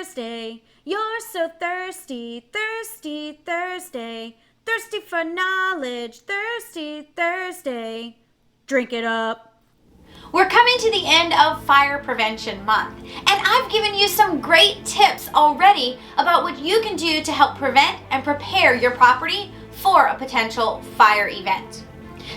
Thursday. You're so thirsty, thirsty Thursday. Thirsty for knowledge, thirsty Thursday. Drink it up. We're coming to the end of Fire Prevention Month, and I've given you some great tips already about what you can do to help prevent and prepare your property for a potential fire event.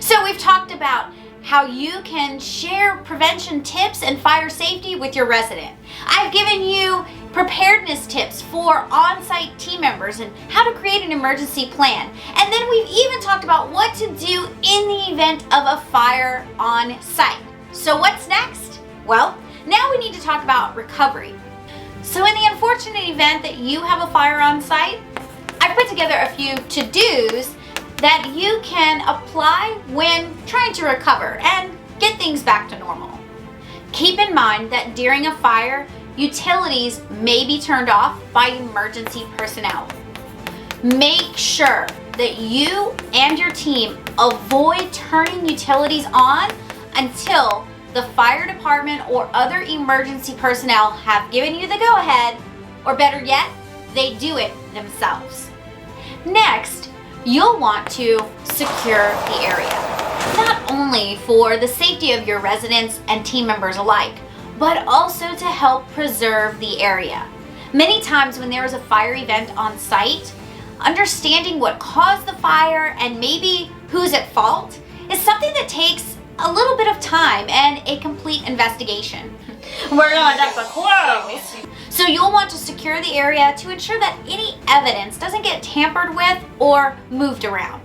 So we've talked about how you can share prevention tips and fire safety with your resident. I've given you preparedness tips for on-site team members and how to create an emergency plan. And then we've even talked about what to do in the event of a fire on site. So what's next? Well, now we need to talk about recovery. So in the unfortunate event that you have a fire on site, I've put together a few to-dos that you can apply when trying to recover and get things back to normal. Keep in mind that during a fire, utilities may be turned off by emergency personnel. Make sure that you and your team avoid turning utilities on until the fire department or other emergency personnel have given you the go-ahead, or better yet, they do it themselves. Next, you'll want to secure the area, not only for the safety of your residents and team members alike, but also to help preserve the area. Many times when there is a fire event on site, understanding what caused the fire and maybe who's at fault is something that takes a little bit of time and a complete investigation. We're gonna duck the clothes. So you'll want to secure the area to ensure that any evidence doesn't get tampered with or moved around.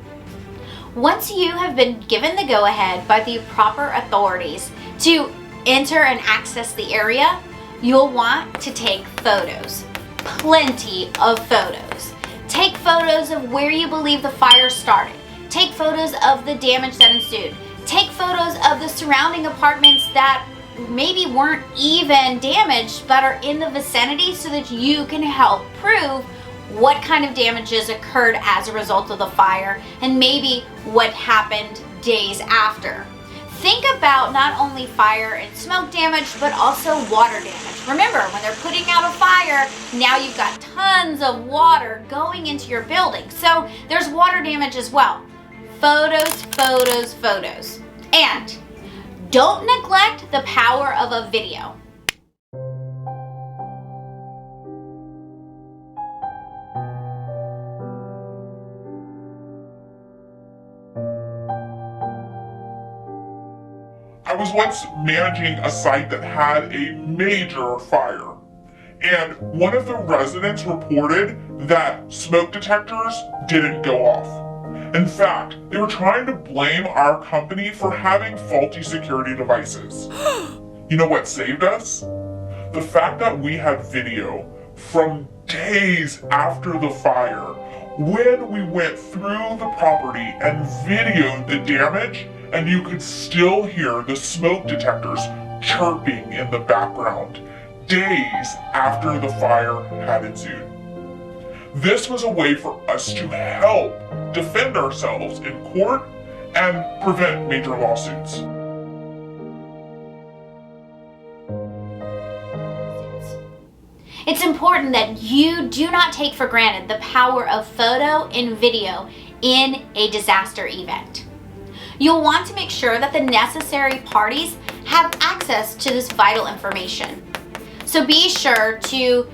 Once you have been given the go-ahead by the proper authorities to enter and access the area, you'll want to take photos. Plenty of photos. Take photos of where you believe the fire started. Take photos of the damage that ensued. Take photos of the surrounding apartments that maybe weren't even damaged but are in the vicinity so that you can help prove what kind of damages occurred as a result of the fire and maybe what happened days after. Think about not only fire and smoke damage but also water damage. Remember, when they're putting out a fire, now you've got tons of water going into your building. So there's water damage as well. Photos, photos, photos. And don't neglect the power of a video. I was once managing a site that had a major fire, and one of the residents reported that smoke detectors didn't go off. In fact, they were trying to blame our company for having faulty security devices. You know what saved us? The fact that we had video from days after the fire, when we went through the property and videoed the damage, and you could still hear the smoke detectors chirping in the background, days after the fire had ensued. This was a way for us to help defend ourselves in court and prevent major lawsuits. It's important that you do not take for granted the power of photo and video in a disaster event. You'll want to make sure that the necessary parties have access to this vital information. So be sure to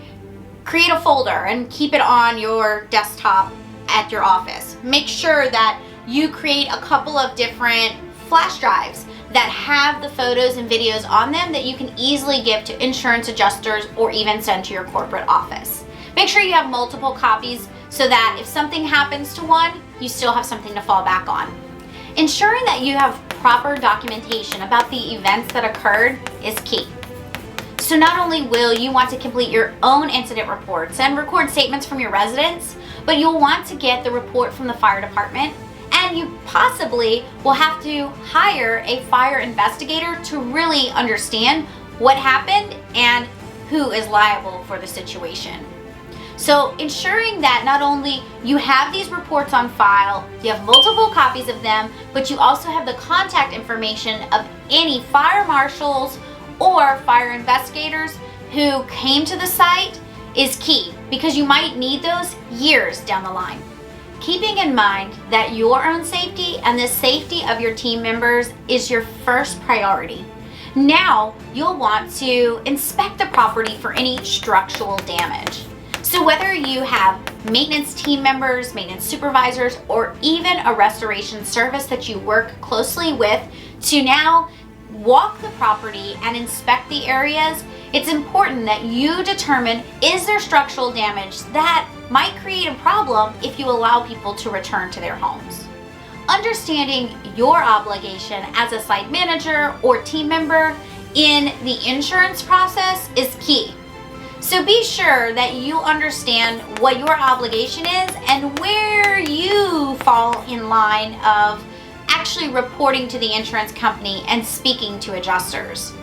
create a folder and keep it on your desktop at your office. Make sure that you create a couple of different flash drives that have the photos and videos on them that you can easily give to insurance adjusters or even send to your corporate office. Make sure you have multiple copies so that if something happens to one, you still have something to fall back on. Ensuring that you have proper documentation about the events that occurred is key. So not only will you want to complete your own incident reports and record statements from your residents, but you'll want to get the report from the fire department, and you possibly will have to hire a fire investigator to really understand what happened and who is liable for the situation. So ensuring that not only you have these reports on file, you have multiple copies of them, but you also have the contact information of any fire marshals or fire investigators who came to the site is key because you might need those years down the line. Keeping in mind that your own safety and the safety of your team members is your first priority. Now you'll want to inspect the property for any structural damage. So whether you have maintenance team members, maintenance supervisors, or even a restoration service that you work closely with to now walk the property and inspect the areas, it's important that you determine, is there structural damage that might create a problem if you allow people to return to their homes. Understanding your obligation as a site manager or team member in the insurance process is key. So be sure that you understand what your obligation is and where you fall in line of actually reporting to the insurance company and speaking to adjusters.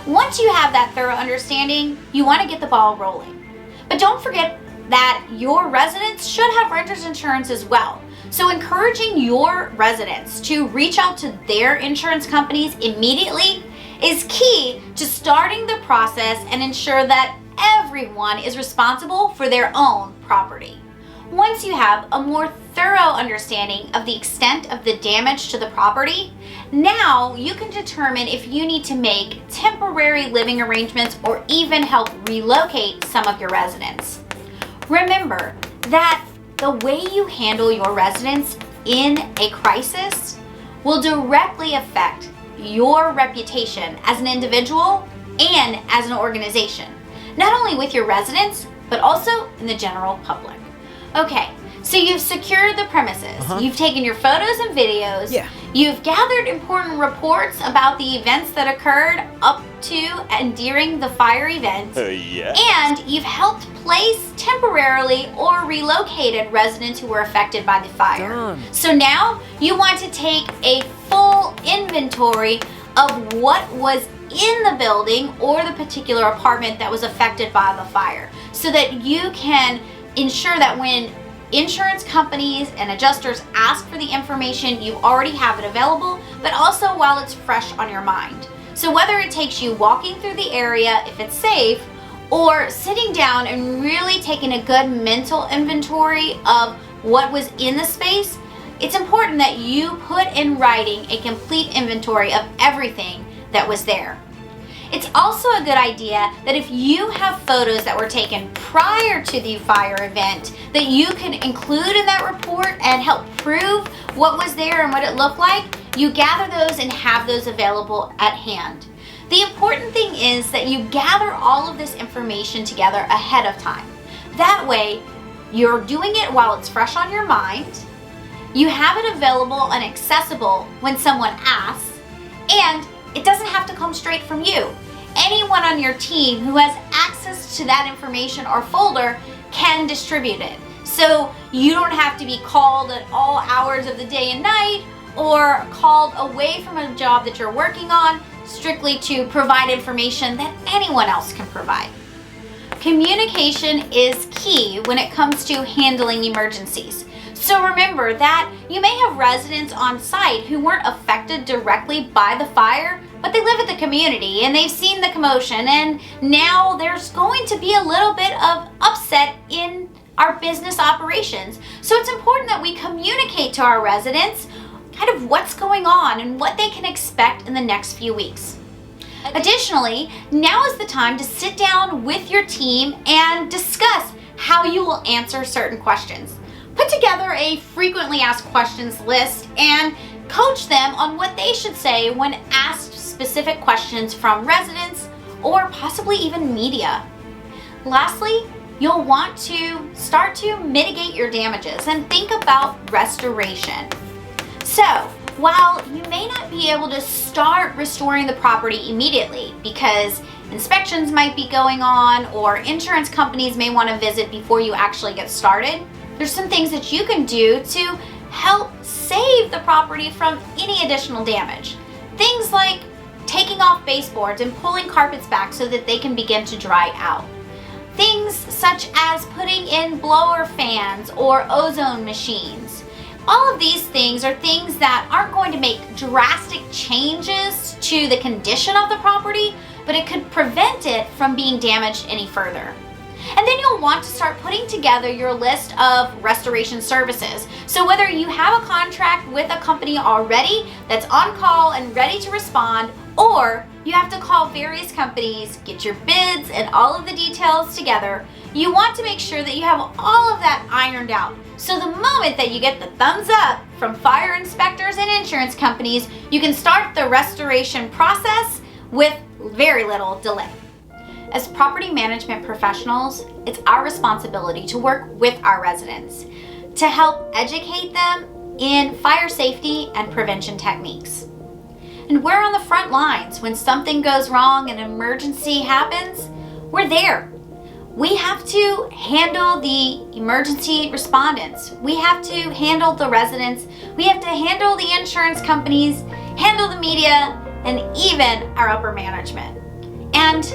Once you have that thorough understanding, you want to get the ball rolling. But don't forget that your residents should have renter's insurance as well. So encouraging your residents to reach out to their insurance companies immediately is key to starting the process and ensure that everyone is responsible for their own property. Once you have a more thorough understanding of the extent of the damage to the property, now you can determine if you need to make temporary living arrangements or even help relocate some of your residents. Remember that the way you handle your residents in a crisis will directly affect your reputation as an individual and as an organization, not only with your residents, but also in the general public. Okay, so you've secured the premises. You've taken your photos and videos. Yeah. You've gathered important reports about the events that occurred up to and during the fire event. Yeah. And you've helped place temporarily or relocated residents who were affected by the fire. Done. So now you want to take a full inventory of what was in the building or the particular apartment that was affected by the fire, so that you can ensure that when insurance companies and adjusters ask for the information, you already have it available, but also while it's fresh on your mind. So whether it takes you walking through the area if it's safe, or sitting down and really taking a good mental inventory of what was in the space, it's important that you put in writing a complete inventory of everything that was there. It's also a good idea that if you have photos that were taken prior to the fire event that you can include in that report and help prove what was there and what it looked like, you gather those and have those available at hand. The important thing is that you gather all of this information together ahead of time. That way, you're doing it while it's fresh on your mind, you have it available and accessible when someone asks, and it doesn't have to come straight from you. Anyone on your team who has access to that information or folder can distribute it. So you don't have to be called at all hours of the day and night or called away from a job that you're working on strictly to provide information that anyone else can provide. Communication is key when it comes to handling emergencies. So remember that you may have residents on site who weren't affected directly by the fire, but they live in the community and they've seen the commotion, and now there's going to be a little bit of upset in our business operations. So it's important that we communicate to our residents kind of what's going on and what they can expect in the next few weeks. Additionally, now is the time to sit down with your team and discuss how you will answer certain questions. Put together a frequently asked questions list and coach them on what they should say when asked specific questions from residents or possibly even media. Lastly, you'll want to start to mitigate your damages and think about restoration. So, while you may not be able to start restoring the property immediately because inspections might be going on or insurance companies may want to visit before you actually get started, there's some things that you can do to help save the property from any additional damage. Things like taking off baseboards and pulling carpets back so that they can begin to dry out. Things such as putting in blower fans or ozone machines. All of these things are things that aren't going to make drastic changes to the condition of the property, but it could prevent it from being damaged any further. And then you'll want to start putting together your list of restoration services. So whether you have a contract with a company already that's on call and ready to respond, or you have to call various companies, get your bids and all of the details together, you want to make sure that you have all of that ironed out. So the moment that you get the thumbs up from fire inspectors and insurance companies, you can start the restoration process with very little delay. As property management professionals, it's our responsibility to work with our residents to help educate them in fire safety and prevention techniques. And we're on the front lines. When something goes wrong, an emergency happens, we're there. We have to handle the emergency respondents. We have to handle the residents. We have to handle the insurance companies, handle the media, and even our upper management. And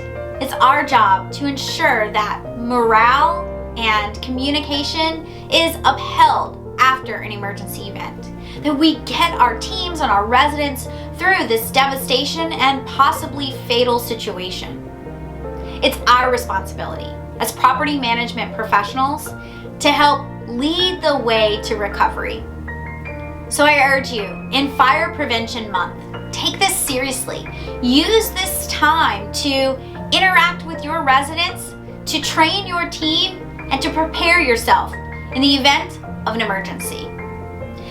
it's our job to ensure that morale and communication is upheld after an emergency event, that we get our teams and our residents through this devastation and possibly fatal situation. It's our responsibility as property management professionals to help lead the way to recovery. So I urge you, in Fire Prevention Month, take this seriously. Use this time to interact with your residents, to train your team, and to prepare yourself in the event of an emergency.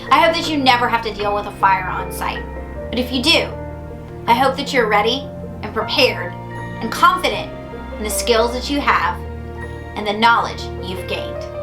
I hope that you never have to deal with a fire on site. But if you do, I hope that you're ready and prepared and confident in the skills that you have and the knowledge you've gained.